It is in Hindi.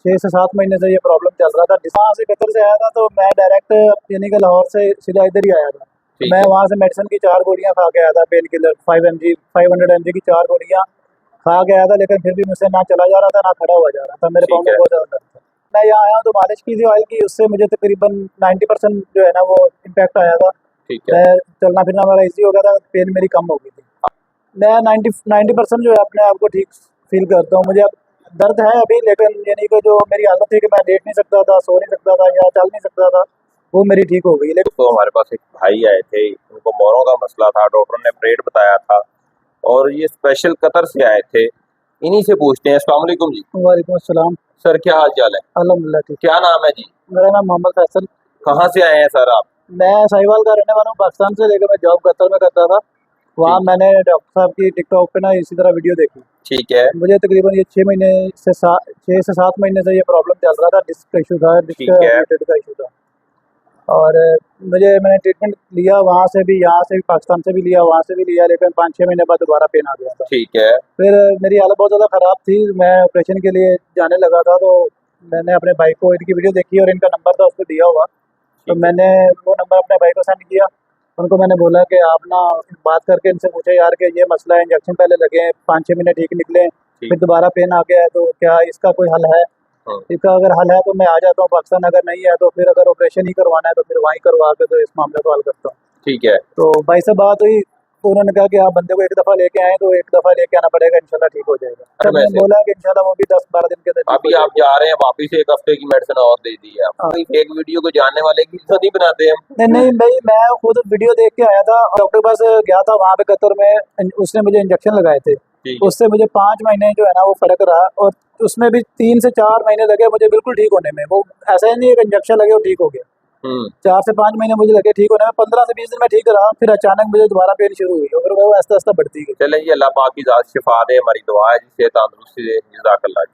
6 से 7 महीने से ये प्रॉब्लम चल रहा था। वहाँ से कतर से आया था तो मैं डायरेक्ट यानी कि लाहौर से सीधा इधर ही आया था। ठीक मैं है। वहाँ से मेडिसिन की 4 गोलियाँ खा के आया था, पेन किलर 500 mg की 4 गोलियाँ खा के आया था, लेकिन फिर भी मुझसे ना चला जा रहा था ना खड़ा हुआ जा रहा था, मेरे पाँव ठीक में है। बहुत ज़्यादा दर्द था। मैं यहाँ आया हूँ तो मालिश की थी ऑयल की, उससे मुझे तकरीबन 90% जो है ना वो इम्पैक्ट आया था। ठीक है। मैं चलना फिरना मेरा ईजी हो गया था, पेन मेरी कम हो गई थी। मैं 90% जो है अपने आप को ठीक फील करता हूँ। मुझे अब दर्द है अभी, लेकिन यानी कि जो मेरी आदत थी कि मैं लेट नहीं सकता था, सो नहीं सकता था या चल नहीं सकता था, वो मेरी ठीक हो गई। लेकिन दोस्तों हमारे पास एक भाई आए थे, उनको मोरों का मसला था, डॉक्टर ने पेट बताया था और ये स्पेशल कतर से आए थे। इन्हीं से पूछते हैं। अस्सलाम वालेकुम जी। वालेकुम अस्सलाम। सर क्या हाल चाल है? अल्हम्दुलिल्लाह ठीक। क्या नाम है जी? मेरा नाम मोहम्मद फैसल। कहाँ से आए हैं सर आप? मैं साहिवाल का रहने वाला हूँ, पाकिस्तान से, लेकर मैं जॉब कतर में करता था। वहाँ ठीक। मैंने डॉक्टर साहब की टिकटॉक पे ना इसी तरह वीडियो देखी। ठीक है। मुझे तकरीबन ये 6 से 7 महीने से ये प्रॉब्लम चल रहा था, डिस्क का इशू था, डिस्क ठीक है। रिलेटेड का इशू था। और मैंने ट्रीटमेंट लिया वहाँ से भी, यहाँ से भी, पाकिस्तान से भी लिया, वहाँ से भी लिया, लेकिन 5-6 महीने बाद दोबारा पेन आ गया था। ठीक है। फिर मेरी हालत बहुत ज़्यादा ख़राब थी, मैं ऑपरेशन के लिए जाने लगा था, तो मैंने अपने भाई को इनकी वीडियो देखी और इनका नंबर था उसको दिया हुआ, तो ठीक है। मैंने वो नंबर अपने भाई को सेंड किया। उनको मैंने बोला कि आप ना बात करके इनसे पूछे यार कि ये मसला है, इंजेक्शन पहले लगे हैं, 5-6 महीने ठीक निकले, ठीक। फिर दोबारा पेन आ गया है, तो क्या इसका कोई हल है? हाँ। इसका अगर हल है तो मैं आ जाता हूँ पाकिस्तान, अगर नहीं है तो फिर अगर ऑपरेशन ही करवाना है तो फिर वहीं करवा के तो इस मामले को हल करता हूँ। ठीक है। तो भाई से बात हुई तो उन्होंने कहा कि आप बंदे को एक दफ़ा लेके आए तो एक दफ़ा लेके आना पड़ेगा, इंशाल्लाह ठीक हो जाएगा। सर तब मैंने वैसे बोला कि इंशाल्लाह वो भी 10-12 दिन के अंदर ठीक अभी हो आप जाएगा। जा रहे हैं वापिस, एक हफ्ते की मेडिसिन और दे दी है हाँ। आपको। एक वीडियो को जानने वाले की इज्जत नहीं बनाते हम। नहीं नहीं भाई, मैं खुद वीडियो देख के आया था, डॉक्टर के पास गया था वहाँ पे कतर में, उसने मुझे इंजेक्शन लगाए थे। ठीक है। उससे मुझे 5 महीने जो है ना वो फ़र्क रहा, और उसमें भी 3 से 4 महीने लगे मुझे बिल्कुल ठीक होने में। वो ऐसा ही नहीं, एक इंजेक्शन लगे और ठीक हो गया। हम्म। 4 से 5 महीने मुझे लगे ठीक होने में, 15 से 20 दिन में ठीक रहा, फिर अचानक मुझे दोबारा पेन शुरू हुई और वो आहिस्ता आहिस्ता बढ़ती गई। चलें जी, अल्लाह पाक की ज़ात शिफा दे, हमारी दुआ है जिससे तंदुरुस्ती दे। जज़ाकल्लाह।